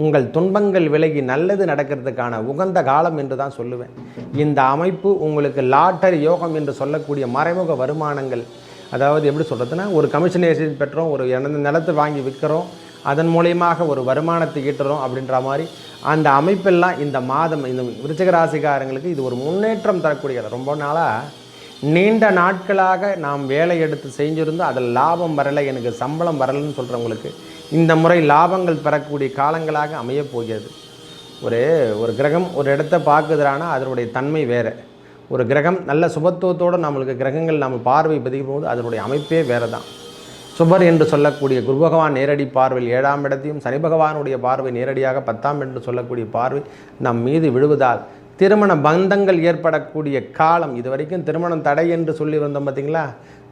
உங்கள் துன்பங்கள் விலகி நல்லது நடக்கிறதுக்கான உகந்த காலம் என்று தான் சொல்லுவேன். இந்த அமைப்பு உங்களுக்கு லாட்டரி யோகம் என்று சொல்லக்கூடிய மறைமுக வருமானங்கள், அதாவது எப்படி சொல்கிறதுனா, ஒரு கமிஷனேஷன் பெற்றோம், ஒரு நிலத்தை வாங்கி விற்கிறோம், அதன் மூலியமாக ஒரு வருமானத்தை ஈட்டுறோம் அப்படின்ற மாதிரி அந்த அமைப்பெல்லாம் இந்த மாதம் இந்த விருச்சிக ராசிக்காரங்களுக்கு இது ஒரு முன்னேற்றம் தரக்கூடியது. ரொம்ப நாளாக நீண்ட நாட்களாக நாம் வேலை எடுத்து செஞ்சுருந்தோம், அதில் லாபம் வரலை, எனக்கு சம்பளம் வரலைன்னு சொல்கிறவங்களுக்கு இந்த முறை லாபங்கள் பெறக்கூடிய காலங்களாக அமையப் போகிறது. ஒரு கிரகம் ஒரு இடத்த பார்க்குதுறானா அதனுடைய தன்மை வேறு. ஒரு கிரகம் நல்ல சுபத்துவத்தோடு நம்மளுக்கு கிரகங்கள் நம்ம பார்வை பதிக்கும் போது அதனுடைய அமைப்பே வேறு தான். சுபர் என்று சொல்லக்கூடிய குரு பகவான் நேரடி பார்வையில் 7ஆம் இடத்தையும், சனி பகவானுடைய பார்வை நேரடியாக 10ஆம் என்று சொல்லக்கூடிய பார்வை நம் மீது விழுவதால் திருமண பந்தங்கள் ஏற்படக்கூடிய காலம். இது வரைக்கும் திருமணம் தடை என்று சொல்லி வந்தோம் பார்த்தீங்களா,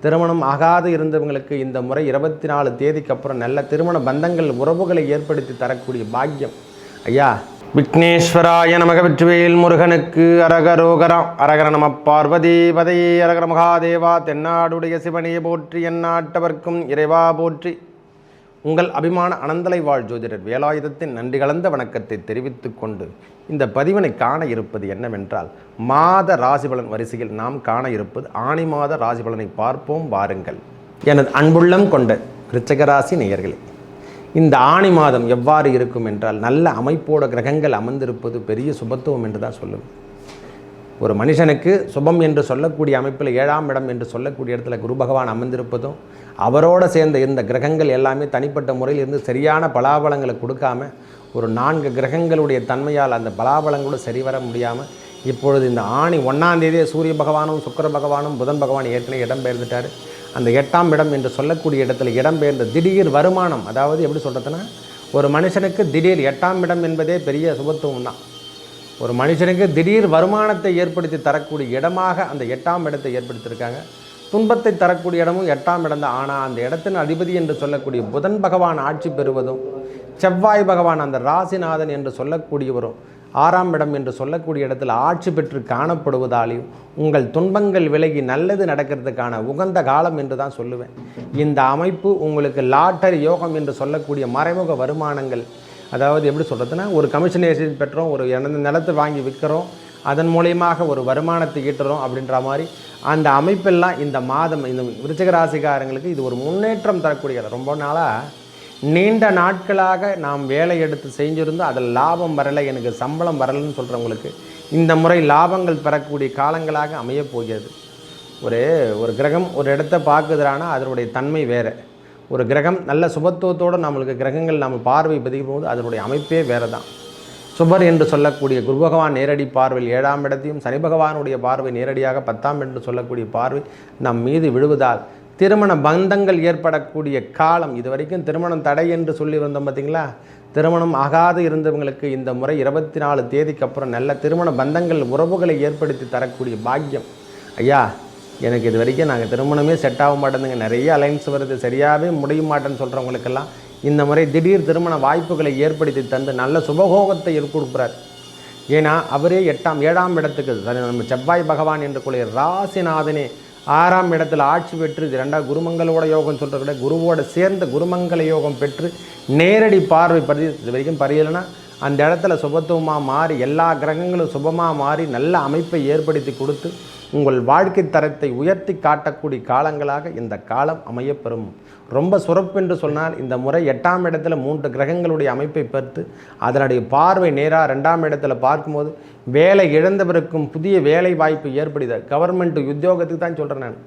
திருமணம் ஆகாது இருந்தவங்களுக்கு இந்த முறை 24 தேதிக்கு அப்புறம் நல்ல திருமண பந்தங்கள் உறவுகளை ஏற்படுத்தி தரக்கூடிய பாக்கியம். ஐயா விக்னேஸ்வராய நமக, வெற்றிவேல் முருகனுக்கு அரகரோகரா. அரகர நம பார்வதி பதையே, அரகர மகாதேவா. தென்னாடுடைய சிவனையை போற்றி, எந்நாட்டவர்க்கும் இறைவா போற்றி. உங்கள் அபிமான அனந்தலை வாழ் ஜோதிடர் வேலாயுதத்தின் நன்றி கலந்த வணக்கத்தை தெரிவித்து கொண்டு இந்த பதிவினை காண இருப்பது என்னவென்றால், மாத ராசிபலன் வரிசையில் நாம் காண இருப்பது ஆணி மாத ராசிபலனை பார்ப்போம் வாருங்கள். எனது அன்புள்ளம் கொண்ட விருச்சிகராசி நேயர்களே, இந்த ஆணி மாதம் எவ்வாறு இருக்கும் என்றால், நல்ல அமைப்போட கிரகங்கள் அமர்ந்திருப்பது பெரிய சுபத்துவம் என்று தான் சொல்லுவேன். ஒரு மனுஷனுக்கு சுபம் என்று சொல்லக்கூடிய அமைப்பில் 7ஆம் இடம் என்று சொல்லக்கூடிய இடத்துல குரு பகவான் அமர்ந்திருப்பதும், அவரோடு சேர்ந்த இந்த கிரகங்கள் எல்லாமே தனிப்பட்ட முறையில் இருந்து சரியான பலாபலங்களை கொடுக்காம ஒரு 4 கிரகங்களுடைய தன்மையால் அந்த பலாபலங்களோடு சரிவர முடியாமல் இப்பொழுது இந்த ஆணி 1ஆம் தேதியே சூரிய பகவானும் சுக்கிர பகவானும் புதன் பகவான் ஏற்கனவே இடம்பெயர்ந்துட்டார். அந்த 8ஆம் இடம் என்று சொல்லக்கூடிய இடத்துல இடம்பெயர்ந்த திடீர் வருமானம், அதாவது எப்படி சொல்கிறதுனா, ஒரு மனுஷனுக்கு திடீர் 8ஆம் இடம் என்பதே பெரிய சுபத்துவம் தான். ஒரு மனுஷனுக்கு திடீர் வருமானத்தை ஏற்படுத்தி தரக்கூடிய இடமாக அந்த 8ஆம் இடத்தை ஏற்படுத்தியிருக்காங்க. துன்பத்தை தரக்கூடிய இடமும் 8ஆம் இடம் தான். ஆனால் அந்த இடத்தின் அதிபதி என்று சொல்லக்கூடிய புதன் பகவான் ஆட்சி பெறுவதும், செவ்வாய் பகவான் அந்த ராசிநாதன் என்று சொல்லக்கூடியவரும் 6ஆம் இடம் என்று சொல்லக்கூடிய இடத்தில் ஆட்சி பெற்று காணப்படுவதாலையும் உங்கள் துன்பங்கள் விலகி நல்லது நடக்கிறதுக்கான உகந்த காலம் என்று தான் சொல்லுவேன். இந்த அமைப்பு உங்களுக்கு லாட்டரி யோகம் என்று சொல்லக்கூடிய மறைமுக வருமானங்கள், அதாவது எப்படி சொல்கிறதுனா, ஒரு கமிஷனேஷன் பெற்றோம், ஒரு நிலத்தை வாங்கி விற்கிறோம், அதன் மூலியமாக ஒரு வருமானத்தை ஈட்டுறோம் அப்படின்ற மாதிரி அந்த அமைப்பெல்லாம் இந்த மாதம் இந்த விருச்சிக ராசிக்காரங்களுக்கு இது ஒரு முன்னேற்றம் தரக்கூடியது. ரொம்ப நாளாக நீண்ட நாட்களாக நாம் வேலை எடுத்து செஞ்சுருந்தோம், அதில் லாபம் வரலை, எனக்கு சம்பளம் வரலைன்னு சொல்கிறவங்களுக்கு இந்த முறை லாபங்கள் பெறக்கூடிய காலங்களாக அமையப் போகிறது. ஒரு கிரகம் ஒரு இடத்த பார்க்குதுறானா அதனுடைய தன்மை வேறு. ஒரு கிரகம் நல்ல சுபத்துவத்தோடு நம்மளுக்கு கிரகங்கள் நம்ம பார்வை பதிக்கும் போது அதனுடைய அமைப்பே வேறு தான். சுபர் என்று சொல்லக்கூடிய குரு பகவான் நேரடி பார்வையில் 7ஆம் இடத்தையும், சனி பகவானுடைய பார்வை நேரடியாக 10ஆம் என்று சொல்லக்கூடிய பார்வை நம் மீது விழுவதால் திருமண பந்தங்கள் ஏற்படக்கூடிய காலம். இது வரைக்கும் திருமணம் தடை என்று சொல்லி வந்தோம் பார்த்தீங்களா, திருமணம் ஆகாது இருந்தவங்களுக்கு இந்த முறை 24 தேதிக்கு அப்புறம் நல்ல திருமண பந்தங்கள் உறவுகளை ஏற்படுத்தி தரக்கூடிய பாக்கியம். ஐயா எனக்கு இது வரைக்கும் நாங்கள் திருமணமே செட் ஆக மாட்டேங்குங்க, நிறைய அலைன்ஸ் வருது, சரியாகவே முடிய மாட்டேன்னு சொல்கிறவங்களுக்கெல்லாம் இந்த முறை திடீர் திருமண வாய்ப்புகளை ஏற்படுத்தி தந்து நல்ல சுபகோகத்தை கொடுக்குறார். ஏன்னா அவரே 7ஆம் இடத்துக்கு நம்ம செவ்வாய் பகவான் என்று கூடிய ராசிநாதனே 6ஆம் இடத்தில் ஆட்சி பெற்று, இது 2 குருமங்களோட யோகம் சொல்கிற குருவோட சேர்ந்த குருமங்கள யோகம் பெற்று நேரடி பார்வை இது வரைக்கும் பரியலைன்னா அந்த இடத்துல சுபத்துவமாக மாறி எல்லா கிரகங்களும் சுபமாக மாறி நல்ல அமைப்பை ஏற்படுத்தி கொடுத்து உங்கள் வாழ்க்கை தரத்தை உயர்த்தி காட்டக்கூடிய காலங்களாக இந்த காலம் அமையப்பெறும். ரொம்ப சுரப்பு சொன்னால் இந்த முறை 8ஆம் இடத்துல 3 கிரகங்களுடைய அமைப்பை பெற்று அதனுடைய பார்வை நேராக 2ஆம் இடத்துல பார்க்கும்போது வேலை இழந்தவருக்கும் புதிய வேலை வாய்ப்பு ஏற்படுது. கவர்மெண்ட் உத்தியோகத்துக்கு தான் சொல்கிறேன் நான்.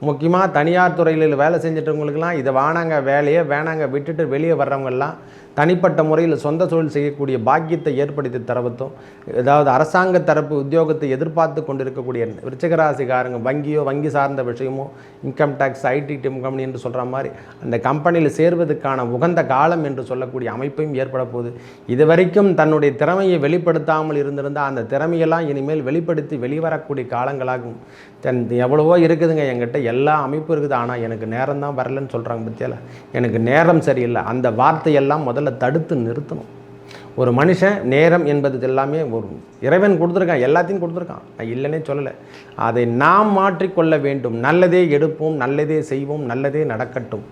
முக்கியமாக தனியார் துறையில் வேலை செஞ்சிட்டவங்களுக்கெல்லாம் இதை வேணாங்க, வேலையே வேணாங்க விட்டுட்டு வெளியே வர்றவங்கெல்லாம் தனிப்பட்ட முறையில் சொந்த தொழில் செய்யக்கூடிய பாக்கியத்தை ஏற்படுத்தி தரவத்தும், ஏதாவது அரசாங்க தரப்பு உத்தியோகத்தை எதிர்பார்த்து கொண்டிருக்கக்கூடிய விருச்சிகராசிக்காரங்க வங்கி சார்ந்த விஷயமோ, இன்கம் டேக்ஸ், ஐடி கம்பெனி என்று சொல்கிற மாதிரி அந்த கம்பெனியில் சேர்வதற்கான உகந்த காலம் என்று சொல்லக்கூடிய அமைப்பையும் ஏற்பட போகுது. இது வரைக்கும் தன்னுடைய திறமையை வெளிப்படுத்தாமல் இருந்திருந்தால் அந்த திறமையெல்லாம் இனிமேல் வெளிப்படுத்தி வெளிவரக்கூடிய காலங்களாகும். எவ்வளவோ இருக்குதுங்க, என்கிட்ட எல்லா அமைப்பும் இருக்குது, ஆனால் எனக்கு நேரம் தான் வரலன்னு சொல்கிறாங்க பற்றியால். எனக்கு நேரம் சரியில்லை, அந்த வார்த்தையெல்லாம் முதல்ல தடுத்து நிறுத்தணும். ஒரு மனுஷன் நேரம் என்பது எல்லாமே ஒரு இறைவன் கொடுத்துருக்கான், எல்லாத்தையும் கொடுத்துருக்கான், நான் இல்லைன்னே சொல்லலை. அதை நாம் மாற்றிக்கொள்ள வேண்டும். நல்லதே எடுப்போம், நல்லதே செய்வோம், நல்லதே நடக்கட்டும்.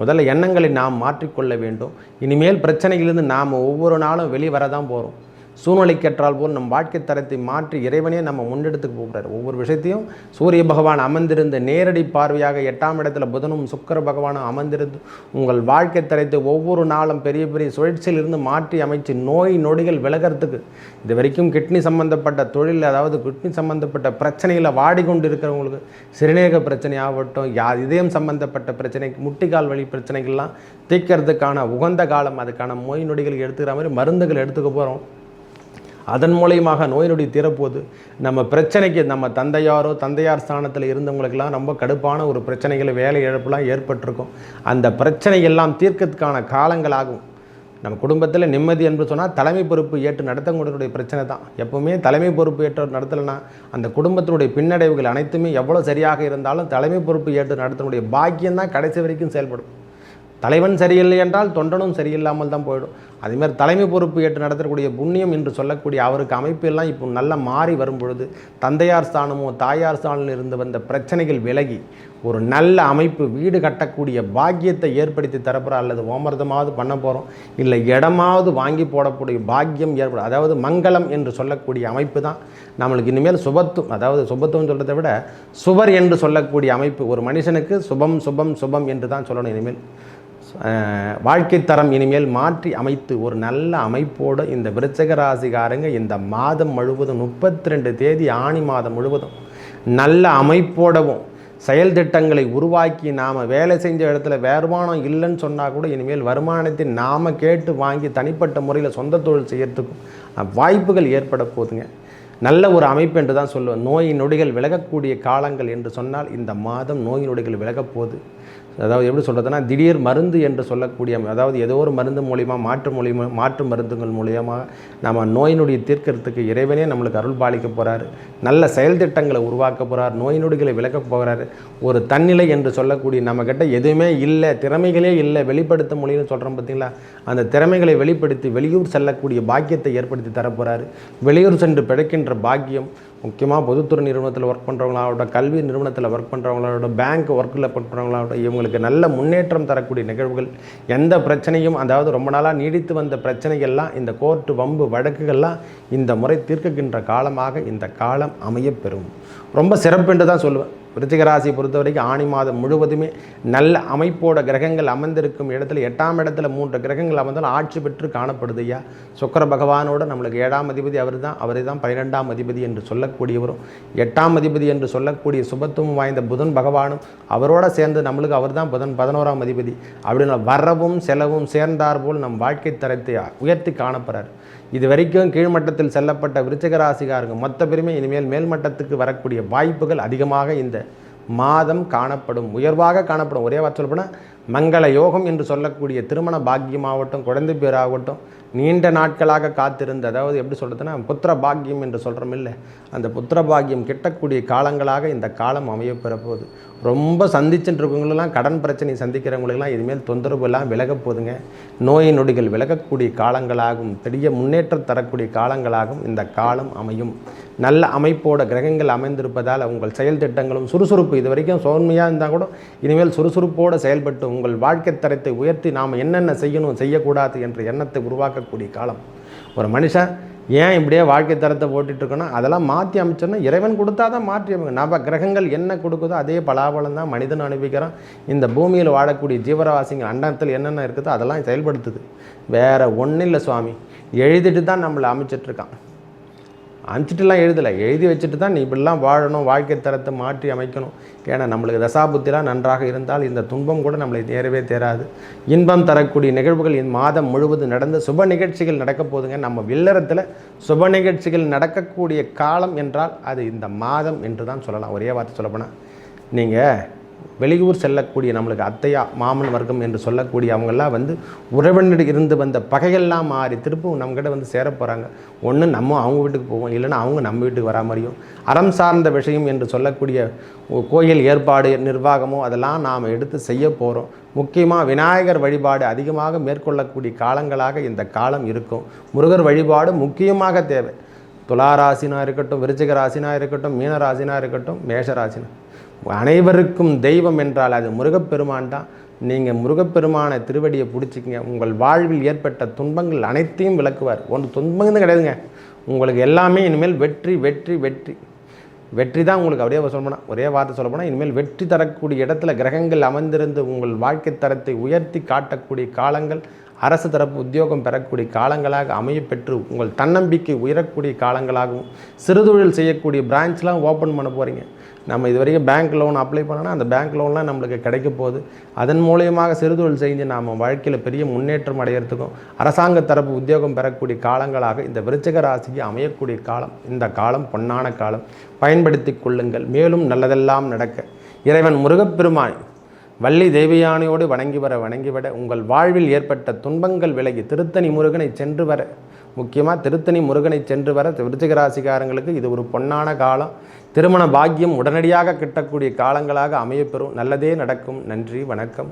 முதல்ல எண்ணங்களை நாம் மாற்றிக்கொள்ள வேண்டும். இனிமேல் பிரச்சனைகளிலிருந்து நாம் ஒவ்வொரு நாளும் வெளிவர தான் போகிறோம். சூழ்நிலைக்கேற்றால் போல் நம் வாழ்க்கை தரத்தை மாற்றி இறைவனே நம்ம முன்னெடுத்துக்கு போகிறார். ஒவ்வொரு விஷயத்தையும் சூரிய பகவான் அமர்ந்திருந்த நேரடி பார்வையாக 8ஆம் இடத்துல புதனும் சுக்கிர பகவானும் அமர்ந்திருந்து உங்கள் வாழ்க்கை தரத்தை ஒவ்வொரு நாளும் பெரிய பெரிய சுழற்சியிலிருந்து மாற்றி அமைச்சு நோய் நொடிகள் விலகிறதுக்கு இது வரைக்கும் கிட்னி சம்பந்தப்பட்ட தொழில், அதாவது கிட்னி சம்பந்தப்பட்ட பிரச்சனைகளை வாடிக்கொண்டு இருக்கிறவங்களுக்கு சிறுநீரக பிரச்சனை ஆகட்டும், இதயம் சம்பந்தப்பட்ட பிரச்சனை, முட்டிக்கால் வலி பிரச்சனைகள்லாம் தீர்க்கறதுக்கான உகந்த காலம். அதுக்கான நோய் நொடிகள் எடுத்துக்கிற மாதிரி மருந்துகள் எடுத்துக்க போகிறோம். அதன் மூலயமாக நோய் நொடி தீரப்போது. நம்ம பிரச்சனைக்கு நம்ம தந்தையார் ஸ்தானத்தில் இருந்தவங்களுக்கெல்லாம் ரொம்ப கடுப்பான ஒரு பிரச்சனைகள், வேலை இழப்புலாம் ஏற்பட்டிருக்கும். அந்த பிரச்சனையெல்லாம் தீர்க்கத்துக்கான காலங்களாகும். நம்ம குடும்பத்தில் நிம்மதி என்று சொன்னால் தலைமை பொறுப்பு ஏற்று நடத்தக்கூடிய பிரச்சனை தான். எப்போவுமே தலைமை பொறுப்பு ஏற்று நடத்தலைன்னா அந்த குடும்பத்தினுடைய பின்னடைவுகள் அனைத்துமே எவ்வளோ சரியாக இருந்தாலும் தலைமை பொறுப்பு ஏற்று நடத்தக்கூடிய பாக்கியம்தான் கடைசி வரைக்கும் செயல்படும். தலைவன் சரியில்லை என்றால் தொண்டனும் சரியில்லாமல் தான் போயிடும். அதேமாதிரி தலைமை பொறுப்பு ஏற்று நடத்தக்கூடிய புண்ணியம் என்று சொல்லக்கூடிய அவருக்கு அமைப்பெல்லாம் இப்போ நல்லா மாறி வரும் பொழுது தந்தையார் ஸ்தானமோ தாயார் ஸ்தானில் இருந்து வந்த பிரச்சனைகள் விலகி ஒரு நல்ல அமைப்பு, வீடு கட்டக்கூடிய பாக்கியத்தை ஏற்படுத்தி தரப்போகிறோம். அல்லது ஓமர்தமாவது பண்ண போகிறோம், இல்லை இடமாவது வாங்கி போடக்கூடிய பாக்கியம் ஏற்படும். அதாவது மங்களம் என்று சொல்லக்கூடிய அமைப்பு தான் நம்மளுக்கு இனிமேல் சுபத்துவம். அதாவது சுபத்துவம் சொல்கிறத விட சுவர் என்று சொல்லக்கூடிய அமைப்பு. ஒரு மனுஷனுக்கு சுபம் சுபம் சுபம் என்று தான் சொல்லணும். இனிமேல் வாழ்க்கை தரம் இனிமேல் மாற்றி அமைத்து ஒரு நல்ல அமைப்போடு இந்த விருச்சிக ராசிக்காரங்க இந்த மாதம் முழுவதும் 32 தேதி ஆணி மாதம் முழுவதும் நல்ல அமைப்போடவும் செயல் திட்டங்களை உருவாக்கி நாம் வேலை செஞ்ச இடத்துல வருமானம் இல்லைன்னு சொன்னால் கூட இனிமேல் வருமானத்தை நாம் கேட்டு வாங்கி தனிப்பட்ட முறையில் சொந்த தொழில் செய்யறதுக்கும் வாய்ப்புகள் ஏற்பட போகுதுங்க. நல்ல ஒரு அமைப்பு என்று தான் சொல்லுவேன். நோய் நொடிகள் விலகக்கூடிய காலங்கள் என்று சொன்னால் இந்த மாதம் நோய் நொடிகள் விலகப் போகுது. அதாவது எப்படி சொல்கிறதுனா திடீர் மருந்து என்று சொல்லக்கூடிய, அதாவது ஏதோ ஒரு மருந்து மூலிமா மாற்று மருந்துகள் மூலியமாக நம்ம நோய் நொடியை தீர்க்கறதுக்கு இறைவனே நம்மளுக்கு அருள் பாலிக்க போகிறாரு. நல்ல செயல் திட்டங்களை உருவாக்க போகிறார். நோய் நொடிகளை விலக்க போகிறாரு. ஒரு தன்னிலை என்று சொல்லக்கூடிய நம்மக்கிட்ட எதுவுமே இல்லை, திறமைகளே இல்லை, வெளிப்படுத்த முடியும்னு சொல்கிறோம் பார்த்தீங்களா, அந்த திறமைகளை வெளிப்படுத்தி வெளியூர் செல்லக்கூடிய பாக்கியத்தை ஏற்படுத்தி தரப்போகிறாரு. வெளியூர் சென்று பிழைக்கின்ற பாக்கியம் முக்கியமாக பொதுத்துறை நிறுவனத்தில் ஒர்க் பண்ணுறவங்களாகட்டும், கல்வி நிறுவனத்தில் ஒர்க் பண்ணுறவங்களாகட்டும், பேங்க் ஒர்க்கில் பண்ணுறவங்களாகட்டும், இவங்களுக்கு நல்ல முன்னேற்றம் தரக்கூடிய நிகழ்வுகள். எந்த பிரச்சனையும், அதாவது ரொம்ப நாளாக நீடித்து வந்த பிரச்சனைகள்லாம், இந்த கோர்ட்டு வம்பு வழக்குகள்லாம் இந்த முறை தீர்க்குகின்ற காலமாக இந்த காலம் அமையப்பெறும். ரொம்ப சிறப்பு என்று தான் சொல்லுவேன். விருச்சிக ராசியை பொறுத்த வரைக்கும் ஆணி மாதம் முழுவதுமே நல்ல அமைப்போட கிரகங்கள் அமர்ந்திருக்கும் இடத்துல 8ஆம் இடத்துல 3 கிரகங்கள் அமர்ந்தாலும் ஆட்சி பெற்று காணப்படுது. ஐயா சுக்கிர பகவானோட நம்மளுக்கு 7ஆம் அதிபதி அவரை தான் 12ஆம் அதிபதி என்று சொல்லக்கூடியவரும், 8ஆம் அதிபதி என்று சொல்லக்கூடிய சுபத்துவம் வாய்ந்த புதன் பகவானும் அவரோட சேர்ந்து நம்மளுக்கு அவர் தான் புதன் 11ஆம் அதிபதி. அப்படின்னு வரவும் செலவும் சேர்ந்தார் போல் நம் வாழ்க்கை தரத்தை உயர்த்தி காணப்படுறார். இது வரைக்கும் கீழ்மட்டத்தில் செல்லப்பட்ட விருச்சிக ராசிக்காரங்க மொத்த பெருமை இனிமேல் மேல்மட்டத்துக்கு வரக்கூடிய வாய்ப்புகள் அதிகமாக இந்த மாதம் காணப்படும், உயர்வாக காணப்படும். ஒரே வார்த்தை சொல்லப்போனால் மங்கள யோகம் என்று சொல்லக்கூடிய திருமண பாக்கியமாகட்டும், குழந்தை பேராகட்டும், நீண்ட நாட்களாக காத்திருந்த, அதாவது எப்படி சொல்கிறதுனா புத்திர பாக்கியம் என்று சொல்கிறோம் இல்லை, அந்த புத்திர பாக்கியம் கிட்டக்கூடிய காலங்களாக இந்த காலம் அமையப்பெற போகுது. ரொம்ப சந்திச்சுட்டு இருக்கவங்களெல்லாம் கடன் பிரச்சனை சந்திக்கிறவங்களுக்கெல்லாம் இனிமேல் தொந்தரவு எல்லாம் விலக போதுங்க. நோய் நொடிகள் விலகக்கூடிய காலங்களாகும், பெரிய முன்னேற்றம் தரக்கூடிய காலங்களாகும் இந்த காலம் அமையும். நல்ல அமைப்போட கிரகங்கள் அமைந்திருப்பதால் உங்கள் செயல் திட்டங்களும் சுறுசுறுப்பு, இது வரைக்கும் சோன்மையாக இருந்தால் கூட இனிமேல் சுறுசுறுப்போடு செயல்பட்டு உங்கள் வாழ்க்கை தரத்தை உயர்த்தி நாம் என்னென்ன செய்யணும் செய்யக்கூடாது என்ற எண்ணத்தை உருவாக்கக்கூடிய காலம். ஒரு மனுஷன் ஏன் இப்படியே வாழ்க்கை தரத்தை ஓட்டிகிட்ருக்கோன்னா அதெல்லாம் மாற்றி அமைச்சோன்னா இறைவன் கொடுத்தா தான் மாற்றி அமைங்க. நம்ம கிரகங்கள் என்ன கொடுக்குதோ அதே பலாபலம் தான் மனிதன் அனுபவிக்கிறான். இந்த பூமியில் வாழக்கூடிய ஜீவராசிங்கள் அண்டத்தில் என்னென்ன இருக்குதோ அதெல்லாம் செயல்படுத்துது. வேறு ஒன்றும் இல்லை சுவாமி, எழுதிட்டு தான் நம்மளை அமைச்சிட்ருக்கான். அனுப்பிச்சிட்டுலாம் எழுதி வச்சுட்டு தான் நீ இப்படிலாம் வாழணும், வாழ்க்கை தரத்தை மாற்றி அமைக்கணும். ஏன்னா நம்மளுக்கு தசாபுத்திலாம் நன்றாக இருந்தால் இந்த துன்பம் கூட நம்மளை தேரவே தேராது. இன்பம் தரக்கூடிய நிகழ்வுகள் இந்த மாதம் முழுவதும் நடந்து சுப நிகழ்ச்சிகள் நடக்க போதுங்க. நம்ம இல்லறத்தில் சுப நிகழ்ச்சிகள் நடக்கக்கூடிய காலம் என்றால் அது இந்த மாதம் என்று தான் சொல்லலாம். ஒரே வார்த்தை சொல்லப்போனால் நீங்கள் வெளியூர் செல்லக்கூடிய நம்மளுக்கு அத்தையா மாமன் வர்க்கம் என்று சொல்லக்கூடிய அவங்கெல்லாம் உறவினர் இருந்து வந்த பகைகள்லாம் மாறி திருப்பும் நம்மக்கிட்ட சேர போகிறாங்க. ஒன்று நம்ம அவங்க வீட்டுக்கு போவோம், இல்லைன்னா அவங்க நம்ம வீட்டுக்கு வரா மாதிரியும். அறம் சார்ந்த விஷயம் என்று சொல்லக்கூடிய கோயில் ஏற்பாடு நிர்வாகமோ அதெல்லாம் நாம் எடுத்து செய்ய போகிறோம். முக்கியமாக விநாயகர் வழிபாடு அதிகமாக மேற்கொள்ளக்கூடிய காலங்களாக இந்த காலம் இருக்கும். முருகர் வழிபாடு முக்கியமாக தேவை. துளாராசினா இருக்கட்டும், விருச்சிக ராசினா இருக்கட்டும், மீன ராசினா இருக்கட்டும், மேஷ ராசினா, அனைவருக்கும் தெய்வம் என்றால் அது முருகப்பெருமான் தான். நீங்கள் முருகப்பெருமான திருவடியை பிடிச்சிக்கிங்க. உங்கள் வாழ்வில் ஏற்பட்ட துன்பங்கள் அனைத்தையும் விளக்குவார். ஒன்று துன்பங்கள் கிடையாதுங்க, உங்களுக்கு எல்லாமே இனிமேல் வெற்றி வெற்றி வெற்றி வெற்றி தான் உங்களுக்கு. அப்படியே சொல்லப்போனால் ஒரே வார்த்தை சொல்லப்போனால் இனிமேல் வெற்றி தரக்கூடிய இடத்துல கிரகங்கள் அமர்ந்திருந்து உங்கள் வாழ்க்கை தரத்தை உயர்த்தி காட்டக்கூடிய காலங்கள், அரசு தரப்பு உத்தியோகம் பெறக்கூடிய காலங்களாக அமையப்பெற்று உங்கள் தன்னம்பிக்கை உயரக்கூடிய காலங்களாகவும், சிறுதொழில் செய்யக்கூடிய பிரான்ச்லாம் ஓப்பன் பண்ண போகிறீங்க. நம்ம இது வரைக்கும் பேங்க் லோன் அப்ளை பண்ணோன்னா அந்த பேங்க் லோன்லாம் நம்மளுக்கு கிடைக்க போகுது. அதன் மூலியமாக சிறுதொழில் செஞ்சு நாம் வாழ்க்கையில் பெரிய முன்னேற்றம் அடையிறதுக்கும் அரசாங்க தரப்பு உத்தியோகம் பெறக்கூடிய காலங்களாக இந்த விருச்சிக ராசிக்கு அமையக்கூடிய காலம். இந்த காலம் பொன்னான காலம், பயன்படுத்தி கொள்ளுங்கள். மேலும் நல்லதெல்லாம் நடக்க இறைவன் முருகப்பெருமான் வள்ளி தேவியானையோடு வணங்கிவிட உங்கள் வாழ்வில் ஏற்பட்ட துன்பங்கள் விலகி திருத்தணி முருகனை சென்று வர, முக்கியமாக திருத்தணி முருகனை சென்று வர விருச்சிக ராசிக்காரங்களுக்கு இது ஒரு பொன்னான காலம். திருமண பாக்கியம் உடனடியாக கிட்டக்கூடிய காலங்களாக அமையப்பெறும். நல்லதே நடக்கும். நன்றி, வணக்கம்.